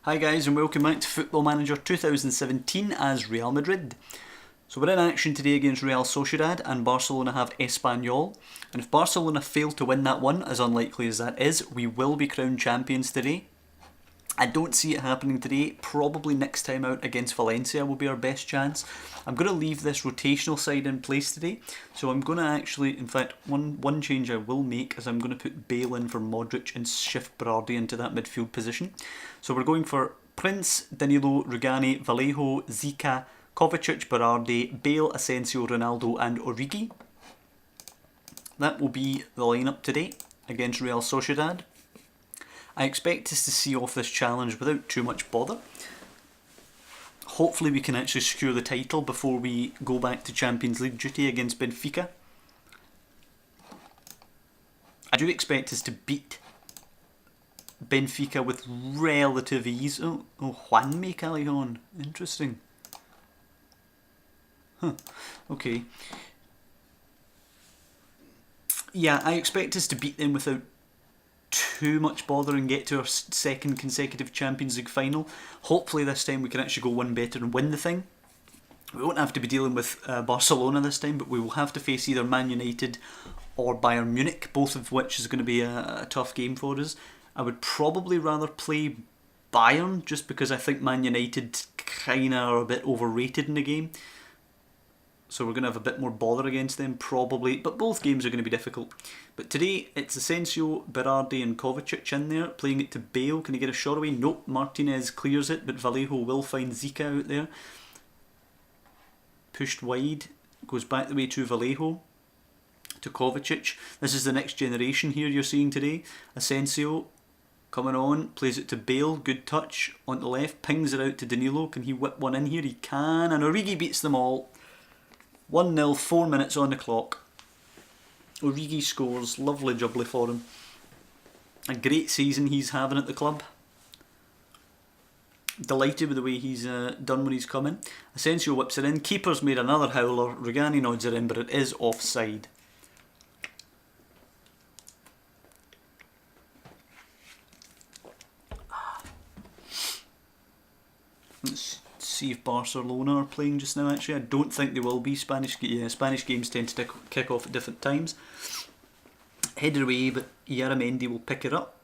Hi guys and welcome back to Football Manager 2017 as Real Madrid. So we're in action today against Real Sociedad and Barcelona have Espanyol. And if Barcelona fail to win that one, as unlikely as that is, we will be crowned champions today. I don't see it happening today. Probably next time out against Valencia will be our best chance. I'm going to leave this rotational side in place today. So I'm going to actually, in fact, one change I will make is I'm going to put Bale in for Modric and shift Berardi into that midfield position. So we're going for Prince, Danilo, Rugani, Vallejo, Zica, Kovacic, Berardi, Bale, Asensio, Ronaldo and Origi. That will be the lineup today against Real Sociedad. I expect us to see off this challenge without too much bother. Hopefully we can actually secure the title before we go back to Champions League duty against Benfica. I do expect us to beat Benfica with relative ease. Oh, Juanmi Callejon. Interesting. Okay. Yeah, I expect us to beat them without too much bother and get to our second consecutive Champions League final. Hopefully this time we can actually go one better and win the thing. We won't have to be dealing with Barcelona this time, but we will have to face either Man United or Bayern Munich, both of which is going to be a tough game for us. I would probably rather play Bayern just because I think Man United kind of are a bit overrated in the game. So we're going to have a bit more bother against them probably, but both games are going to be difficult. But today it's Asensio, Berardi and Kovacic in there, playing it to Bale. Can he get a shot away? Nope, Martinez clears it, but Vallejo will find Zica out there. Pushed wide, goes back the way to Vallejo, to Kovacic. This is the next generation here you're seeing today. Asensio coming on, plays it to Bale, good touch on the left, pings it out to Danilo. Can he whip one in here? He can, and Origi beats them all. 1-0, 4 minutes on the clock. Origi scores, lovely jubbly for him. A great season he's having at the club. Delighted with the way he's done when he's come in. Asensio whips it in, keeper's made another howler, Rugani nods it in, but it is offside. Let's see if Barcelona are playing just now. Actually, I don't think they will be. Spanish games tend to kick off at different times. Headed away, but Yaramendi will pick it up.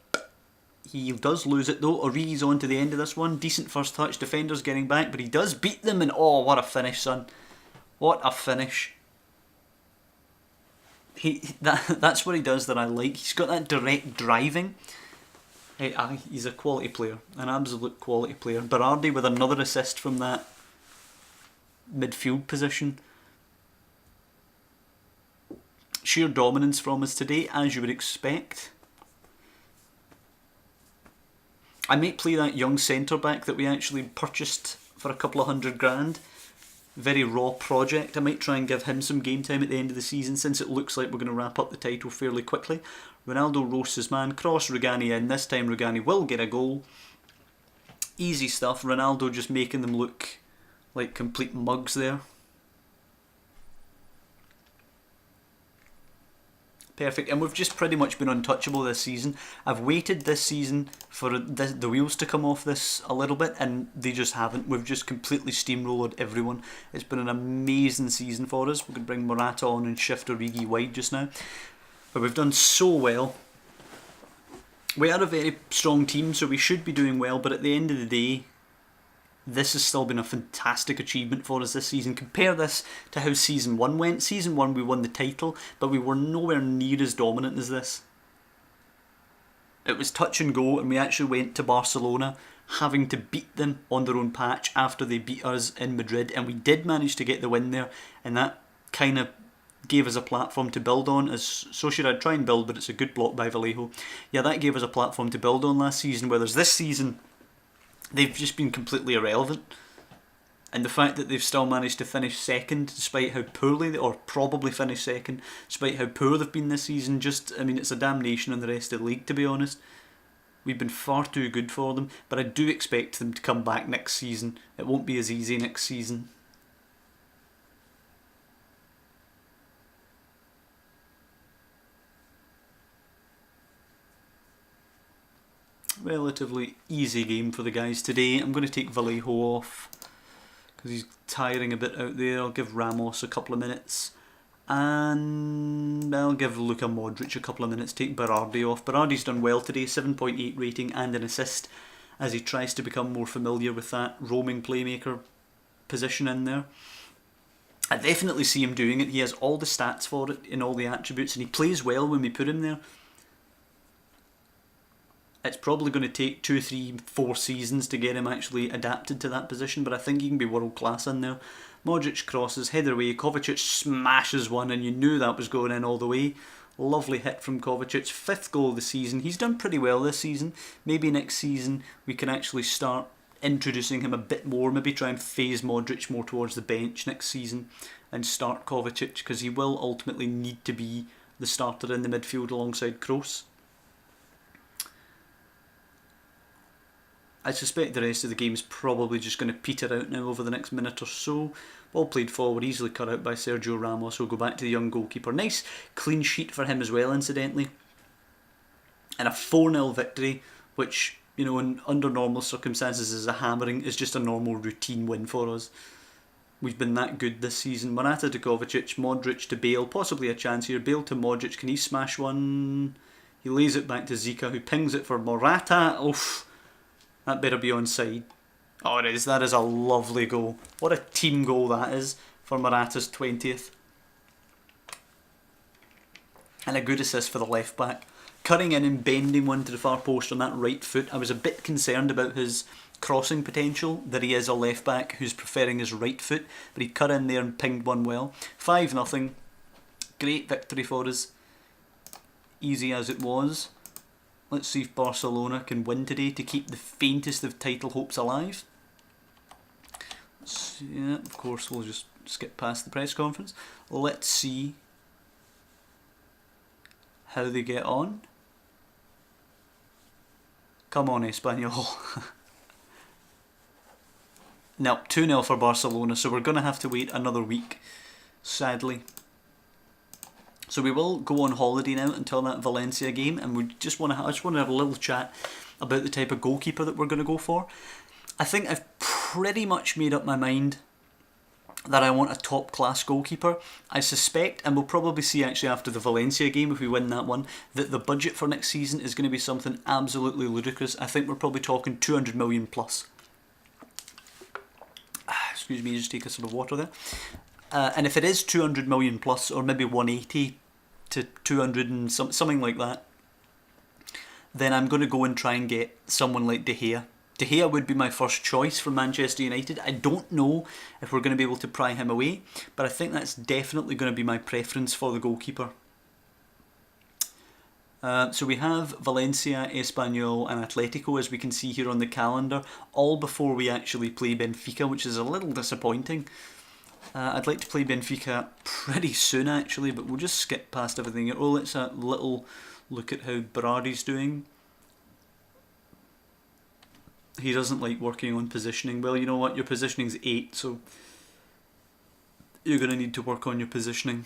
He does lose it though. Origi's on to the end of this one. Decent first touch. Defenders getting back, but he does beat them. And oh, what a finish, son! What a finish! That's what he does that I like. He's got that direct driving. He's a quality player, an absolute quality player. Berardi with another assist from that midfield position. Sheer dominance from us today, as you would expect. I might play that young centre-back that we actually purchased for a couple of $100,000. Very raw project. I might try and give him some game time at the end of the season since it looks like we're going to wrap up the title fairly quickly. Ronaldo roasts his man, cross Rugani in. This time Rugani will get a goal. Easy stuff. Ronaldo just making them look like complete mugs there. Perfect, and we've just pretty much been untouchable this season. I've waited this season for the wheels to come off this a little bit, and they just haven't. We've just completely steamrolled everyone. It's been an amazing season for us. We could bring Morata on and shift Origi wide just now. But we've done so well. We are a very strong team, so we should be doing well, but at the end of the day, this has still been a fantastic achievement for us this season. Compare this to how Season 1 went. Season 1 we won the title, but we were nowhere near as dominant as this. It was touch and go, and we actually went to Barcelona having to beat them on their own patch after they beat us in Madrid, and we did manage to get the win there, and that kind of gave us a platform to build on. As Sociedad try and build, but it's a good block by Vallejo. Yeah, that gave us a platform to build on last season, whereas this season they've just been completely irrelevant. And the fact that they've still managed to finish second despite how poorly, or probably finish second despite how poor they've been this season, I mean, it's a damnation on the rest of the league, to be honest. We've been far too good for them, but I do expect them to come back next season. It won't be as easy next season. relatively easy game for the guys today. I'm going to take Vallejo off because he's tiring a bit out there. I'll give Ramos a couple of minutes. And I'll give Luka Modric a couple of minutes, take Berardi off. Berardi's done well today, 7.8 rating and an assist as he tries to become more familiar with that roaming playmaker position in there. I definitely see him doing it. He has all the stats for it in all the attributes, and he plays well when we put him there. It's probably going to take 2, 3, 4 seasons to get him actually adapted to that position, but I think he can be world class in there. Modric crosses, header away, Kovacic smashes one, and you knew that was going in all the way. Lovely hit from Kovacic, 5th goal of the season. He's done pretty well this season. Maybe next season we can actually start introducing him a bit more, maybe try and phase Modric more towards the bench next season and start Kovacic, because he will ultimately need to be the starter in the midfield alongside Kroos. I suspect the rest of the game is probably just going to peter out now over the next minute or so. Ball played forward, easily cut out by Sergio Ramos. We'll go back to the young goalkeeper. Nice clean sheet for him as well, incidentally. And a 4-0 victory, which, you know, under normal circumstances is a hammering, is just a normal routine win for us. We've been that good this season. Morata to Kovacic, Modric to Bale, possibly a chance here. Bale to Modric, can he smash one? He lays it back to Zika, who pings it for Morata. Oof. That better be onside. Oh, it is. That is a lovely goal. What a team goal that is for Morata's 20th. And a good assist for the left back. Cutting in and bending one to the far post on that right foot. I was a bit concerned about his crossing potential, that he is a left back who's preferring his right foot, but he cut in there and pinged one well. 5-0. Great victory for us. Easy as it was. Let's see if Barcelona can win today to keep the faintest of title hopes alive. Yeah, of course, we'll just skip past the press conference. Let's see how they get on. Come on, Espanyol. No, 2-0 for Barcelona, so we're going to have to wait another week, sadly. So we will go on holiday now until that Valencia game, and I just want to have a little chat about the type of goalkeeper that we're going to go for. I think I've pretty much made up my mind that I want a top class goalkeeper. I suspect, and we'll probably see actually after the Valencia game if we win that one, that the budget for next season is going to be something absolutely ludicrous. I think we're probably talking 200 million plus. Excuse me, just take a sip of water there. And if it is 200 million plus, or maybe 180 to 200 and something like that, then I'm going to go and try and get someone like De Gea. De Gea would be my first choice for Manchester United. I don't know if we're going to be able to pry him away, but I think that's definitely going to be my preference for the goalkeeper. So we have Valencia, Espanyol and Atletico, as we can see here on the calendar, all before we actually play Benfica, which is a little disappointing. I'd like to play Benfica pretty soon actually, but we'll just skip past everything. Oh, let's have a little look at how Berardi's doing. He doesn't like working on positioning. Well, you know what, your positioning's 8, so you're going to need to work on your positioning.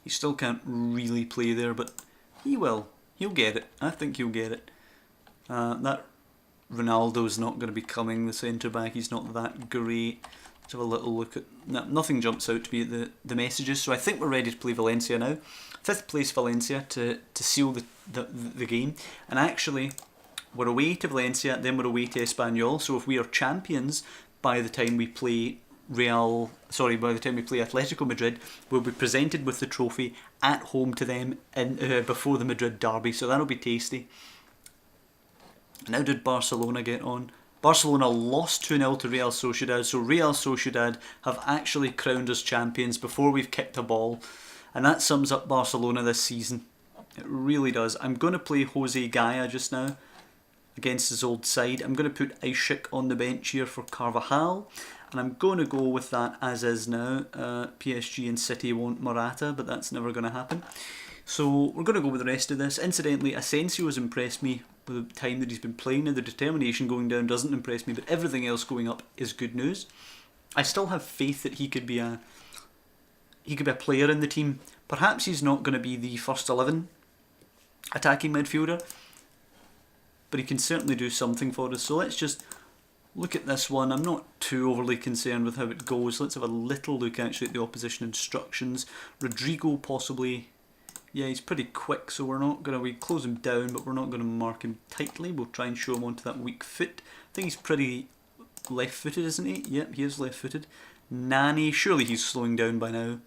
He still can't really play there, but he will. He'll get it. I think he'll get it. That Ronaldo's not going to be coming, the centre back. He's not that great. Let's have a little look at... No, nothing jumps out to me at the messages, so I think we're ready to play Valencia now. 5th place Valencia to seal the game. And actually, we're away to Valencia, then we're away to Espanyol. So if we are champions by the time we play Atletico Madrid, we'll be presented with the trophy at home to them before the Madrid derby. So that'll be tasty. And how did Barcelona get on? Barcelona lost 2-0 to Real Sociedad, so Real Sociedad have actually crowned us champions before we've kicked a ball. And that sums up Barcelona this season. It really does. I'm going to play Jose Gaya just now against his old side. I'm going to put Ishik on the bench here for Carvajal. And I'm going to go with that as is now. PSG and City want Morata, but that's never going to happen. So we're going to go with the rest of this. Incidentally, Asensio has impressed me with the time that he's been playing, and the determination going down doesn't impress me, but everything else going up is good news. I still have faith that he could be a player in the team. Perhaps he's not going to be the first 11 attacking midfielder, but he can certainly do something for us. So let's just look at this one. I'm not too overly concerned with how it goes. Let's have a little look actually at the opposition instructions. Rodrigo possibly, yeah, he's pretty quick, so we're not going to, we close him down, but we're not going to mark him tightly. We'll try and show him onto that weak foot. I think he's pretty left-footed, isn't he? Yep, he is left-footed. Nani, surely he's slowing down by now.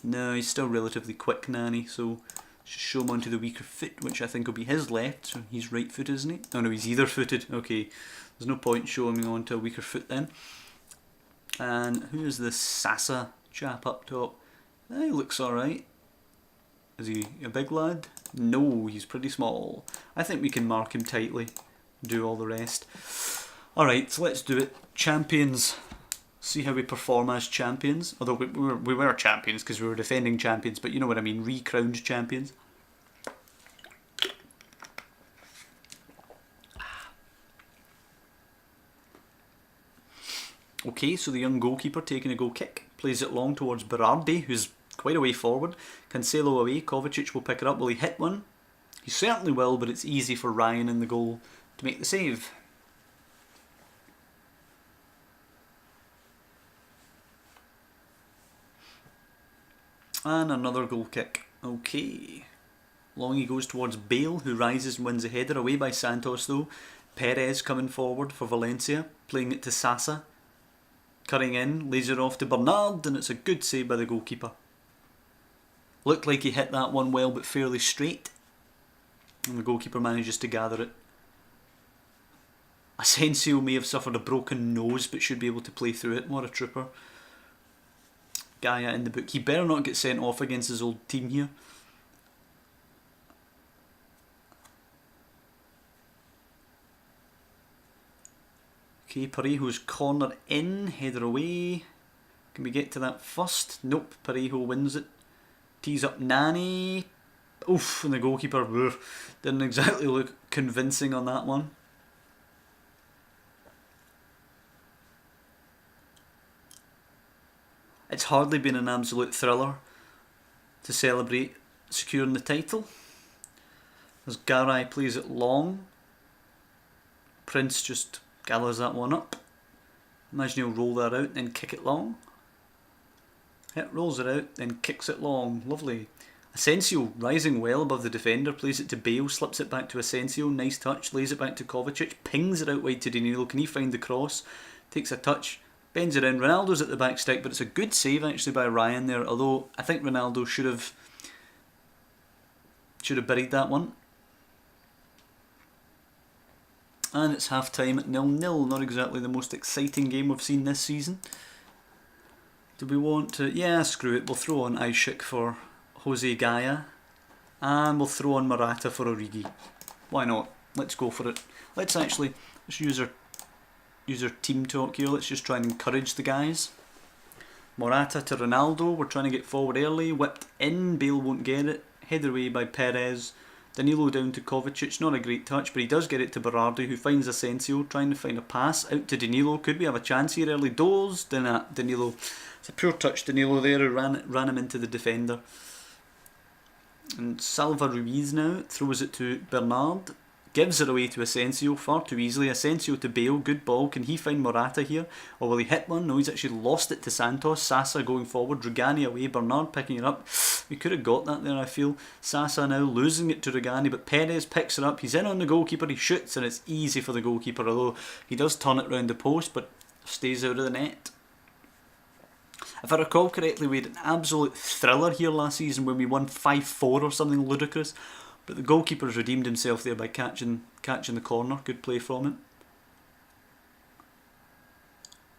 No, he's still relatively quick, Nani, so just show him onto the weaker foot, which I think will be his left, so he's right-footed, isn't he? Oh no, he's either-footed. Okay, there's no point showing him onto a weaker foot then. And who is this Sasa chap up top? He looks alright. Is he a big lad? No, he's pretty small. I think we can mark him tightly, do all the rest. Alright, so let's do it. Champions. See how we perform as champions. Although we were champions because we were defending champions, but you know what I mean, re-crowned champions. Okay, so the young goalkeeper taking a goal kick. Plays it long towards Berardi, who's quite a way forward. Cancelo away, Kovacic will pick it up. Will he hit one? He certainly will, but it's easy for Ryan in the goal to make the save. And another goal kick. Okay. Long he goes towards Bale, who rises and wins a header. Away by Santos though. Perez coming forward for Valencia. Playing it to Sasa. Cutting in, lays it off to Bernard, and it's a good save by the goalkeeper. Looked like he hit that one well, but fairly straight. And the goalkeeper manages to gather it. Asensio may have suffered a broken nose, but should be able to play through it. What a trooper. Gaia in the book. He better not get sent off against his old team here. Okay, Parejo's corner in, header away. Can we get to that first? Nope, Parejo wins it. Tees up Nani. Oof, and the goalkeeper didn't exactly look convincing on that one. It's hardly been an absolute thriller to celebrate securing the title. As Garay plays it long, Prince just gathers that one up. Imagine he'll roll that out, then kick it long. It rolls it out, then kicks it long. Lovely. Asensio rising well above the defender, plays it to Bale, slips it back to Asensio. Nice touch, lays it back to Kovacic, pings it out wide to Danilo. Can he find the cross? Takes a touch, bends it in. Ronaldo's at the back stick, but it's a good save actually by Ryan there. Although I think Ronaldo should have buried that one. And it's half time at 0-0. Not exactly the most exciting game we've seen this season. Do we want to... Yeah, screw it. We'll throw on Ishik for Jose Gaia. And we'll throw on Morata for Origi. Why not? Let's go for it. Let's use our team talk here. Let's just try and encourage the guys. Morata to Ronaldo. We're trying to get forward early. Whipped in. Bale won't get it. Headed away by Perez. Danilo down to Kovacic, not a great touch, but he does get it to Berardi, who finds Asensio, trying to find a pass out to Danilo. Could we have a chance here early? Doors, Danilo. It's a poor touch, Danilo there, who ran him into the defender. And Salva Ruiz now throws it to Bernard, gives it away to Asensio far too easily. Asensio to Bale, good ball. Can he find Morata here? Or will he hit one? No, he's actually lost it to Santos. Sasa going forward, Rugani away, Bernard picking it up. We could have got that there, I feel. Sasa now losing it to Rugani, but Perez picks it up. He's in on the goalkeeper, he shoots, and it's easy for the goalkeeper, although he does turn it round the post, but stays out of the net. If I recall correctly, we had an absolute thriller here last season when we won 5-4 or something ludicrous. But the goalkeeper's redeemed himself there by catching the corner. Good play from him.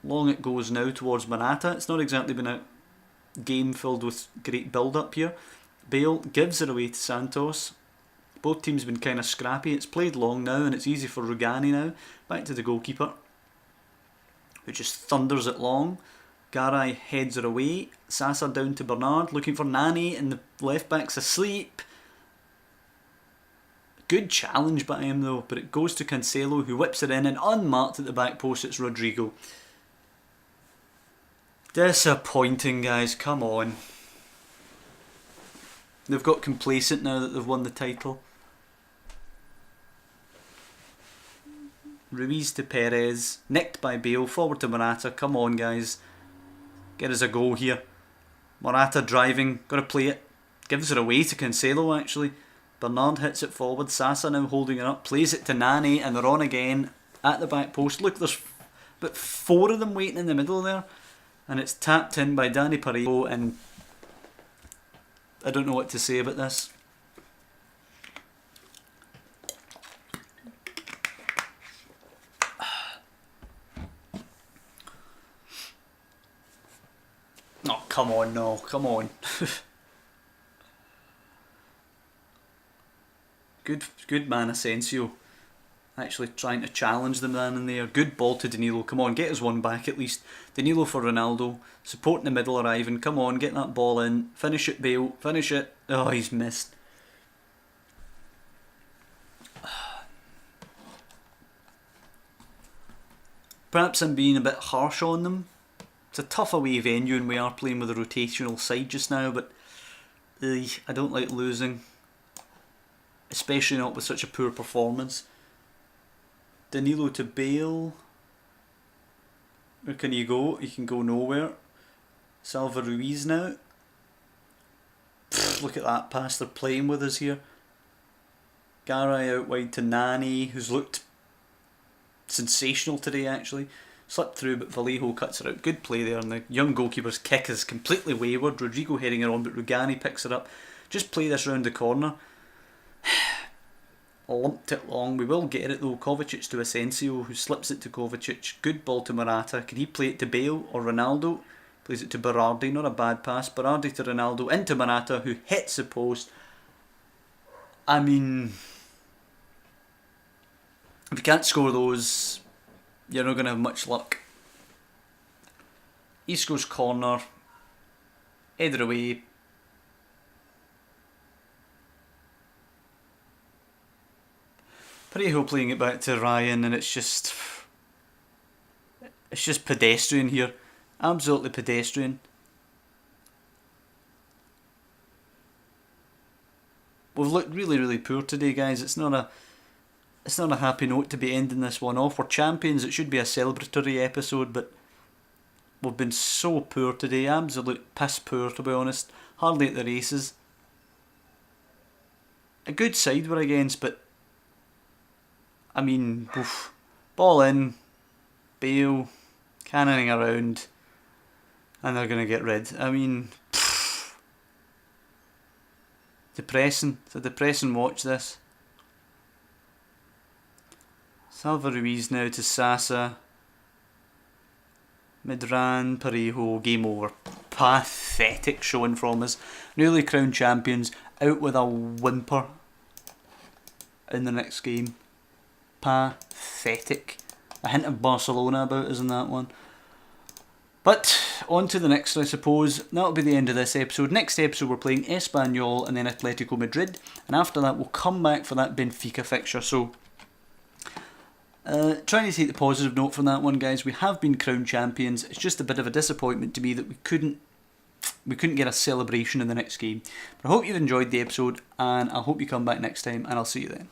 Long it goes now towards Morata. It's not exactly been a game filled with great build-up here. Bale gives it away to Santos. Both teams have been kind of scrappy. It's played long now and it's easy for Rugani now. Back to the goalkeeper, who just thunders it long. Garay heads it away. Sasa down to Bernard, looking for Nani, and the left back's asleep. Good challenge by him though, but it goes to Cancelo, who whips it in, and unmarked at the back post it's Rodrigo. Disappointing, guys, come on. They've got complacent now that they've won the title. Ruiz to Perez, nicked by Bale, forward to Morata. Come on, guys, get us a goal here. Morata driving, got to play it. Gives it away to Cancelo actually. Bernard hits it forward. Sasa now holding it up, plays it to Nani, and they're on again at the back post. Look, there's about 4 of them waiting in the middle there, and it's tapped in by Dani Parejo, and I don't know what to say about this. Oh, come on, no, come on. Good man, Asensio. Actually trying to challenge the man in there. Good ball to Danilo. Come on, get us one back at least. Danilo for Ronaldo. Support in the middle arriving. Come on, get that ball in. Finish it, Bale. Finish it. Oh, he's missed. Perhaps I'm being a bit harsh on them. It's a tough away venue and we are playing with a rotational side just now, but I don't like losing. Especially not with such a poor performance. Danilo to Bale. Where can you go? You can go nowhere. Salva Ruiz now. Pfft, look at that pass. They're playing with us here. Garay out wide to Nani, who's looked sensational today actually. Slipped through but Vallejo cuts it out. Good play there, and the young goalkeeper's kick is completely wayward. Rodrigo heading it on but Rugani picks it up. Just play this round the corner. Lumped it long. We will get it though. Kovacic to Asensio, who slips it to Kovacic. Good ball to Morata. Can he play it to Bale or Ronaldo? Plays it to Berardi. Not a bad pass. Berardi to Ronaldo. Into Morata, who hits the post. I mean, if you can't score those, you're not going to have much luck. Isco's corner. Headed away. Parejo playing it back to Ryan, and it's just pedestrian here. Absolutely pedestrian. We've looked really, really poor today, guys. It's not a happy note to be ending this one off. We're champions. It should be a celebratory episode, but we've been so poor today. Absolute piss poor, to be honest. Hardly at the races. A good side we're against, but I mean, oof. Ball in, Bale, cannoning around, and they're going to get rid. I mean, depressing. It's a depressing watch, this. Salva Ruiz now to Sasa. Midran, Parejo, game over. Pathetic showing from us. Newly crowned champions, out with a whimper in the next game. Pathetic. A hint of Barcelona about us in that one. But on to the next, I suppose. That'll be the end of this episode. Next episode we're playing Espanyol and then Atletico Madrid, and after that we'll come back for that Benfica fixture. So trying to take the positive note from that one, guys. We have been crowned champions. It's just a bit of a disappointment to me that we couldn't get a celebration in the next game. But I hope you've enjoyed the episode, and I hope you come back next time, and I'll see you then.